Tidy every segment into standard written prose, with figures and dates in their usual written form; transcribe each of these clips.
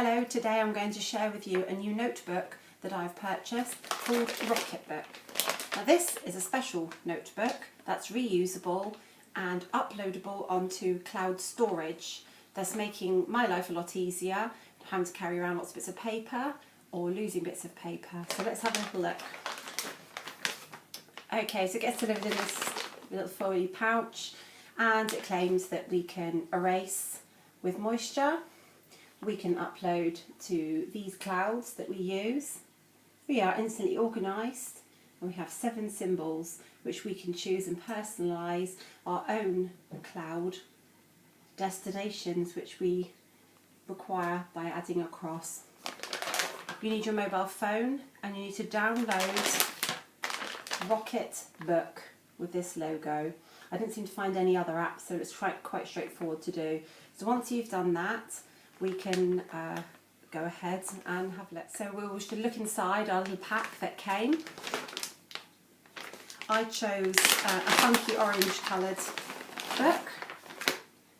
Hello, today I'm going to share with you a new notebook that I've purchased called Rocketbook. Now this is a special notebook that's reusable and uploadable onto cloud storage. That's making my life a lot easier, having to carry around lots of bits of paper or losing bits of paper. So let's have a little look. Okay, so it gets delivered in this little foily pouch and it claims that we can erase with moisture. We can upload to these clouds that we use. We are instantly organised and we have 7 symbols which we can choose and personalise our own cloud destinations which we require by adding a cross. You need your mobile phone and you need to download Rocketbook with this logo. I didn't seem to find any other app, so it's quite straightforward to do. So once you've done that, we can go ahead and have a look. So we should look inside our little pack that came. I chose a funky orange coloured book.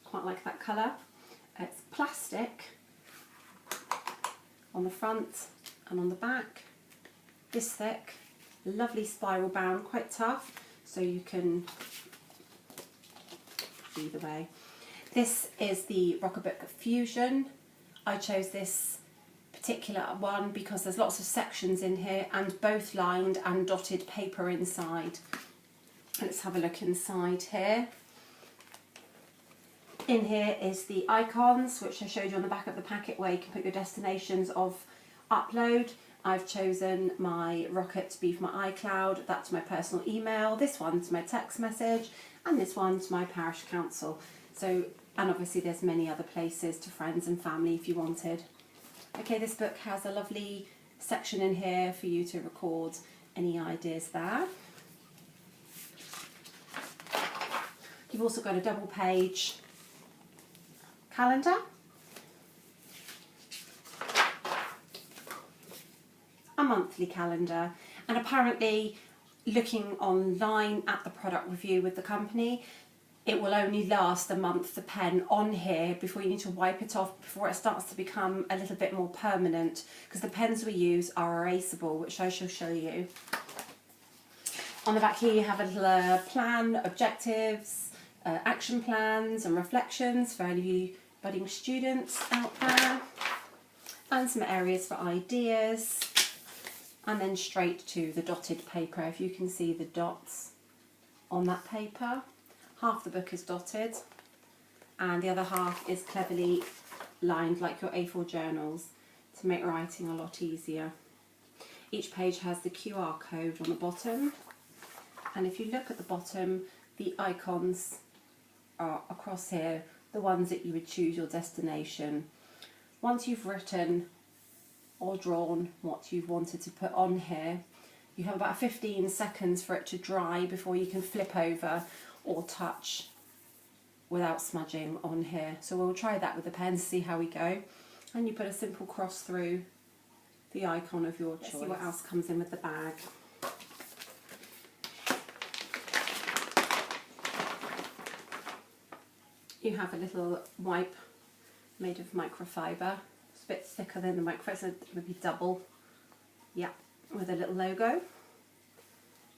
Quite like that colour. It's plastic on the front and on the back. This thick, lovely spiral bound, quite tough, so you can either way. This is the Rocketbook Fusion. I chose this particular one because there's lots of sections in here and both lined and dotted paper inside. Let's have a look inside here. In here is the icons which I showed you on the back of the packet where you can put your destinations of upload. I've chosen my Rocket to be for my iCloud, that's my personal email, this one's my text message and this one's my parish council. So, and obviously there's many other places to friends and family if you wanted. Okay, this book has a lovely section in here for you to record any ideas there. You've also got a double page calendar. A monthly calendar, and apparently looking online at the product review with the company, it will only last a month, the pen on here, before you need to wipe it off before it starts to become a little bit more permanent, because the pens we use are erasable, which I shall show you. On the back here you have a little plan, objectives, action plans and reflections for any of you budding students out there, and some areas for ideas. And then straight to the dotted paper. If you can see the dots on that paper, half the book is dotted and the other half is cleverly lined like your A4 journals to make writing a lot easier. Each page has the QR code on the bottom, and if you look at the bottom, the icons are across here, the ones that you would choose your destination. Once you've written or drawn what you've wanted to put on here, you have about 15 seconds for it to dry before you can flip over or touch without smudging on here. So we'll try that with the pen to see how we go. And you put a simple cross through the icon of your choice. Let's see what else comes in with the bag. You have a little wipe made of microfiber. A bit thicker than the microfiber, so it would be double. Yeah, with a little logo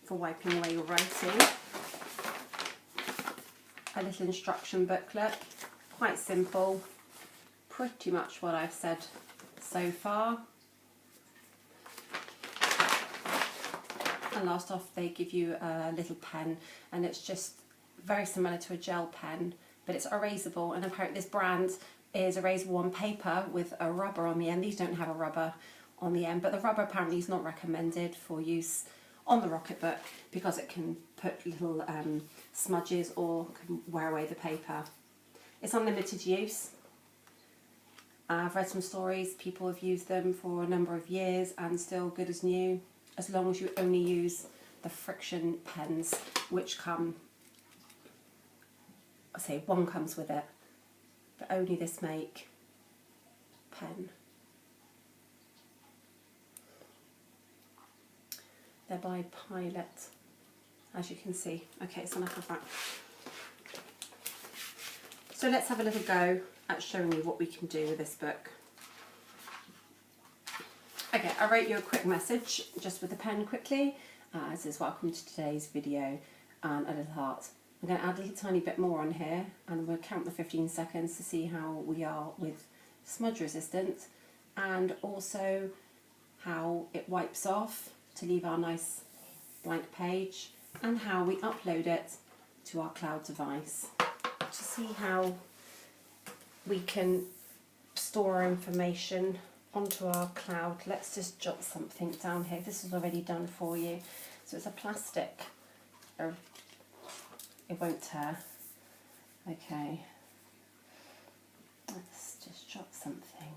for wiping away your writing. A little instruction booklet, quite simple, pretty much what I've said so far. And last off they give you a little pen, and it's just very similar to a gel pen, but it's erasable, and apparently this brand is erasable on paper with a rubber on the end. These don't have a rubber on the end, but the rubber apparently is not recommended for use on the Rocketbook because it can put little smudges or can wear away the paper. It's unlimited use. I've read some stories, people have used them for a number of years and still good as new, as long as you only use the friction pens, which come, I say one comes with it, but only this make pen. They're by Pilot, as you can see. Okay, so enough of that. So let's have a little go at showing you what we can do with this book. Okay, I wrote you a quick message just with a pen quickly. It says welcome to today's video and a little heart. I'm going to add a little tiny bit more on here and we'll count the 15 seconds to see how we are with smudge resistant and also how it wipes off to leave our nice blank page and how we upload it to our cloud device to see how we can store our information onto our cloud. Let's just jot something down here. This is already done for you. So it's a plastic, it won't tear. Okay, let's just jot something.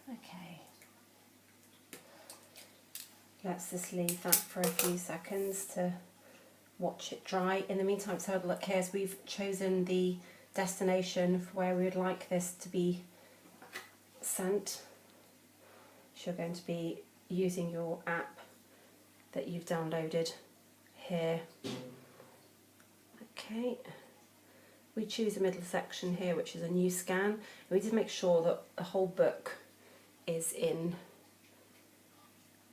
Okay, let's just leave that for a few seconds to watch it dry. In the meantime, so look here, so we've chosen the destination for where we would like this to be sent. So you're going to be using your app that you've downloaded here. Okay, we choose a middle section here, which is a new scan. And we just make sure that the whole book is in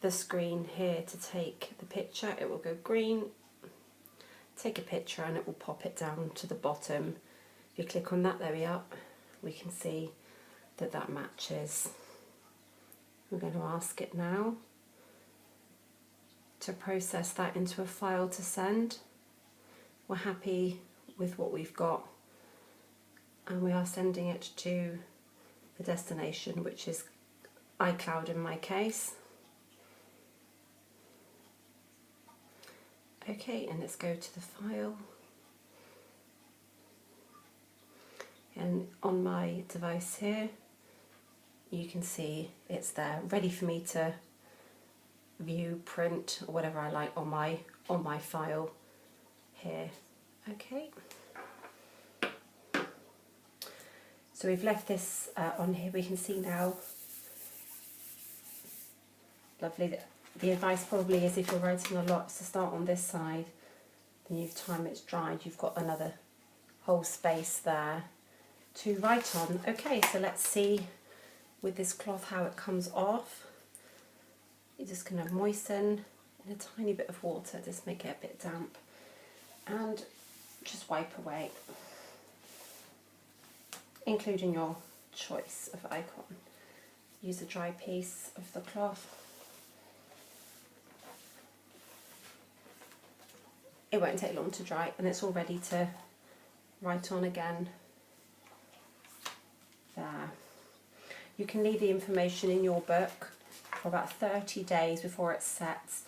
the screen here to take the picture. It will go green. Take a picture and it will pop it down to the bottom. If you click on that, there we are, we can see that that matches. We're going to ask it now to process that into a file to send. We're happy with what we've got and we are sending it to the destination, which is iCloud in my case. Okay, and let's go to the file, and on my device here you can see it's there ready for me to view, print or whatever I like on my file here. Okay, so we've left this on here. We can see now, lovely. The advice probably is if you're writing a lot is to start on this side, then time it's dried, you've got another whole space there to write on. Okay, so let's see with this cloth how it comes off. You're just going to moisten in a tiny bit of water, just make it a bit damp, and just wipe away, including your choice of icon. Use a dry piece of the cloth. It won't take long to dry and it's all ready to write on again. There. You can leave the information in your book for about 30 days before it sets.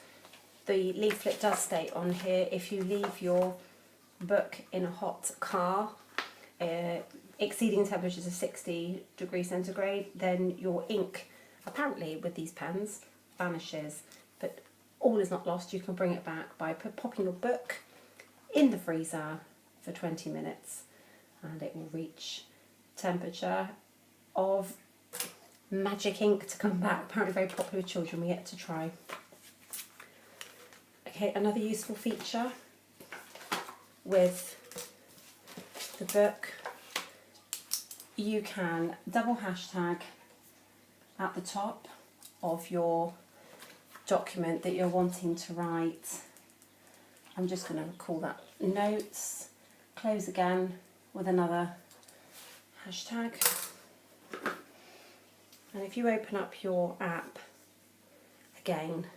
The leaflet does state on here, if you leave your book in a hot car, exceeding temperatures of 60 degrees centigrade, then your ink, apparently with these pens, vanishes. But all is not lost. You can bring it back by popping your book in the freezer for 20 minutes and it will reach temperature of magic ink to come back. Apparently very popular with children, we get to try. Okay, another useful feature with the book, you can double hashtag at the top of your document that you're wanting to write. I'm just going to call that notes, close again with another hashtag. And if you open up your app again,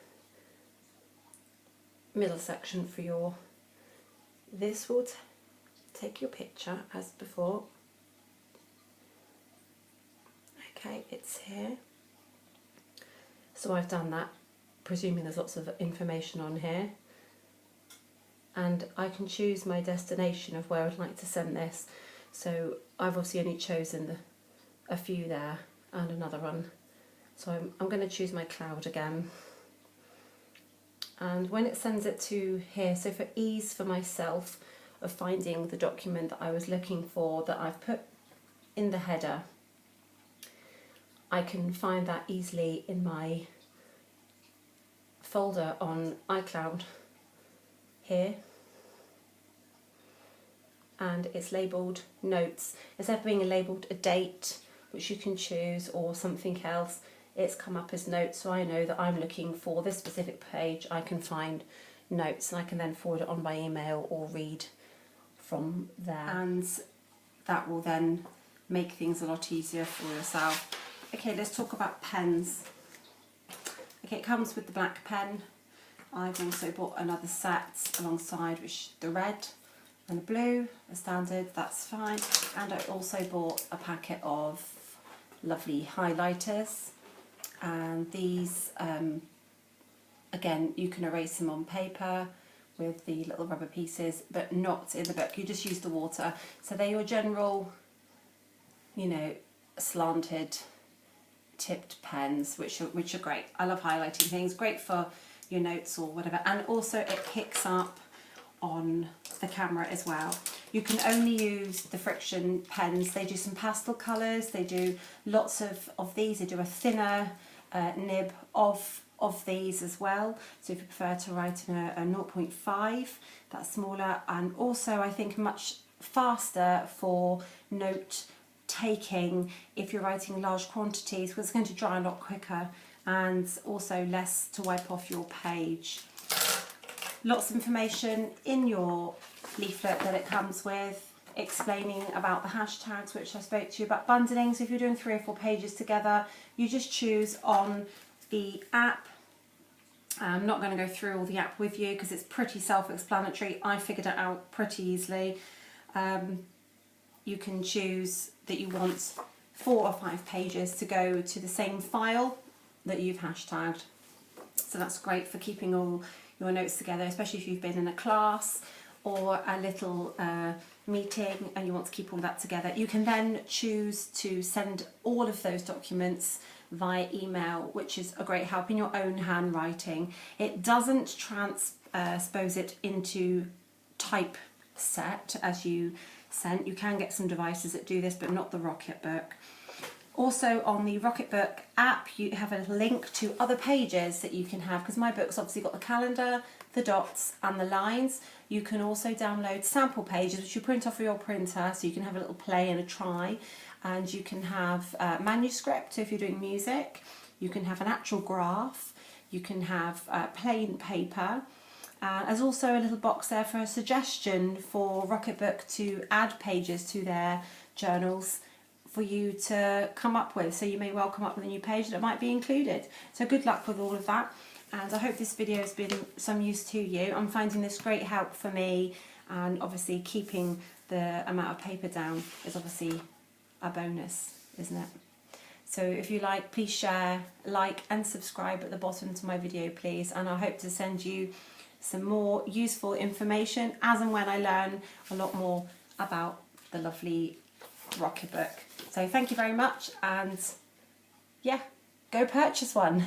middle section for your, this will take your picture as before. Okay, it's here. So I've done that, presuming there's lots of information on here. And I can choose my destination of where I'd like to send this. So I've obviously only chosen a few there and another one. So I'm going to choose my cloud again. And when it sends it to here, so for ease for myself of finding the document that I was looking for that I've put in the header, I can find that easily in my folder on iCloud here. and it's labelled notes. Instead of being labelled a date, which you can choose, or something else, it's come up as notes, so I know that I'm looking for this specific page. I can find notes and I can then forward it on by email or read from there, and that will then make things a lot easier for yourself. Okay, let's talk about pens. Okay, it comes with the black pen. I've also bought another set alongside, which the red and the blue are standard, that's fine. And I also bought a packet of lovely highlighters, and these again, you can erase them on paper with the little rubber pieces, but not in the book. You just use the water. So they're your general, you know, slanted tipped pens, which are great. I love highlighting things, great for your notes or whatever, and also it picks up on the camera as well. You can only use the friction pens. They do some pastel colours, they do lots of these, they do a thinner nib of these as well, so if you prefer to write in a 0.5, that's smaller, and also I think much faster for note taking if you're writing large quantities, because it's going to dry a lot quicker, and also less to wipe off your page. Lots of information in your leaflet that it comes with, explaining about the hashtags, which I spoke to you about bundling. So if you're doing 3 or 4 pages together, you just choose on the app. I'm not going to go through all the app with you because it's pretty self-explanatory. I figured it out pretty easily. You can choose that you want 4 or 5 pages to go to the same file that you've hashtagged. So that's great for keeping all your notes together, especially if you've been in a class or a little meeting and you want to keep all that together. You can then choose to send all of those documents via email, which is a great help in your own handwriting. It doesn't transpose it into typeset as you sent. You can get some devices that do this, but not the Rocketbook. Also on the Rocketbook app, you have a link to other pages that you can have, because my book's obviously got the calendar, the dots and the lines. You can also download sample pages, which you print off of your printer, so you can have a little play and a try. And you can have manuscript, so if you're doing music. You can have an actual graph. You can have plain paper. There's also a little box there for a suggestion for Rocketbook to add pages to their journals for you to come up with. So you may well come up with a new page that might be included. So good luck with all of that. And I hope this video has been some use to you. I'm finding this great help for me, and obviously keeping the amount of paper down is obviously a bonus, isn't it? So if you like, please share, like and subscribe at the bottom to my video, please. And I hope to send you some more useful information as and when I learn a lot more about the lovely Rocketbook. So thank you very much, and yeah, go purchase one.